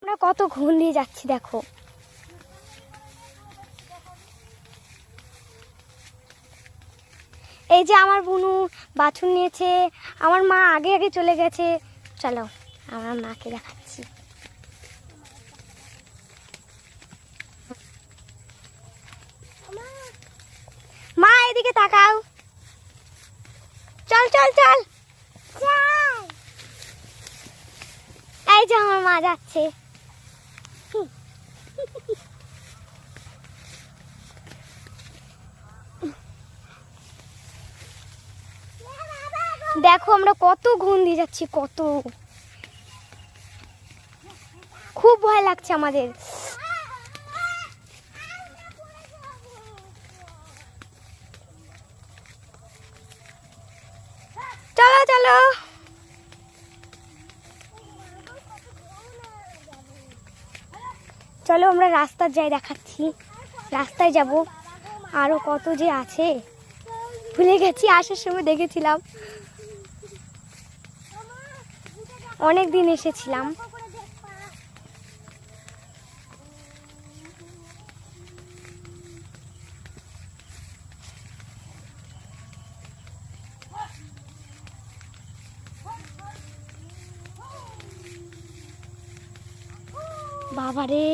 আমরা কত ঘুম দিয়ে যাচ্ছি দেখো। এই যে আমার বুনু বাছুর নিয়েছে, আমার মা আগে আগে চলে গেছে। চলো আমার মাকে দেখাচ্ছি। মা এদিকে তাকাও, চল চল চল। এই যে আমার মা যাচ্ছে। দেখো আমরা কত ঘুম দিয়ে যাচ্ছি, কত খুব ভয় লাগছে আমাদের। চলো চলো চলো আমরা রাস্তার যাই দেখাচ্ছি, রাস্তায় যাব। আরো কত যে আছে ভুলে গেছি, আসার সময় দেখেছিলাম, অনেক দিন এসেছিলাম। বাবারে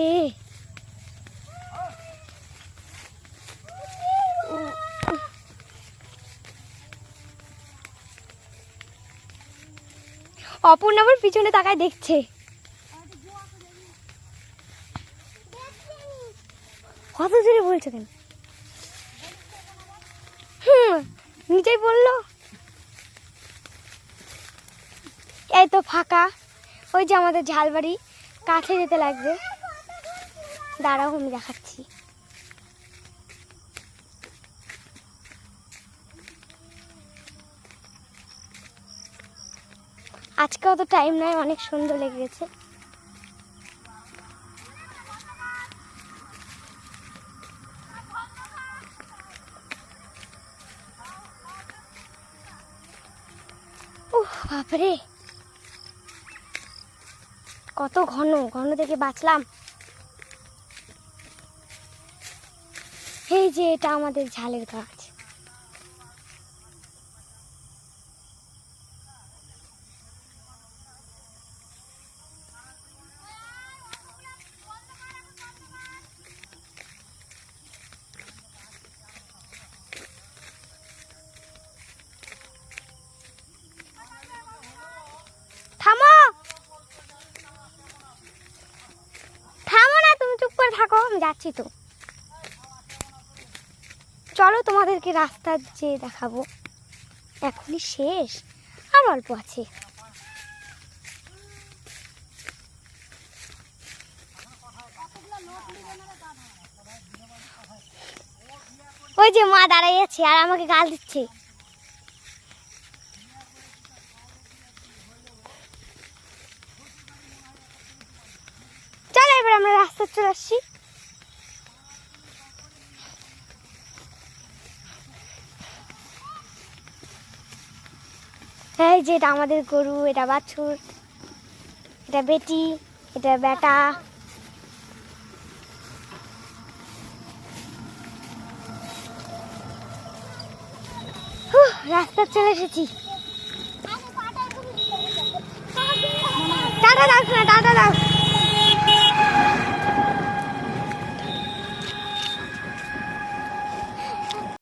অপূর্ণাবার পিছনে তাকায় দেখছে। কত জোরে বলছো কেন? নিচেই বললো। এই তো ফাঁকা, ওই যে আমাদের ঝালবাড়ি, কাছে যেতে লাগবে। দাঁড়াও আমি দেখাচ্ছি। আজকে অত টাইম নাই, অনেক সুন্দর লেগে গেছে। বাপরে কত ঘন, ঘন থেকে বাঁচলাম। এই যে এটা আমাদের ঝালের গাছ। থামো থামো না, তুমি চুপ করে থাকো, আমি যাচ্ছি তো। চলো তোমাদেরকে রাস্তা যে দেখাবো, এখনই শেষ, আর অল্প আছে। ওই যে মা দাঁড়াই আছে আর আমাকে গাল দিচ্ছে। চলো এবার আমরা রাস্তা চলে আসছি। এই যে এটা আমাদের গরু, এটা বাছুর, এটা বেটি, এটা বেটা। রাস্তা চলে এসেছি। টাটা দাও, টাটা দাও।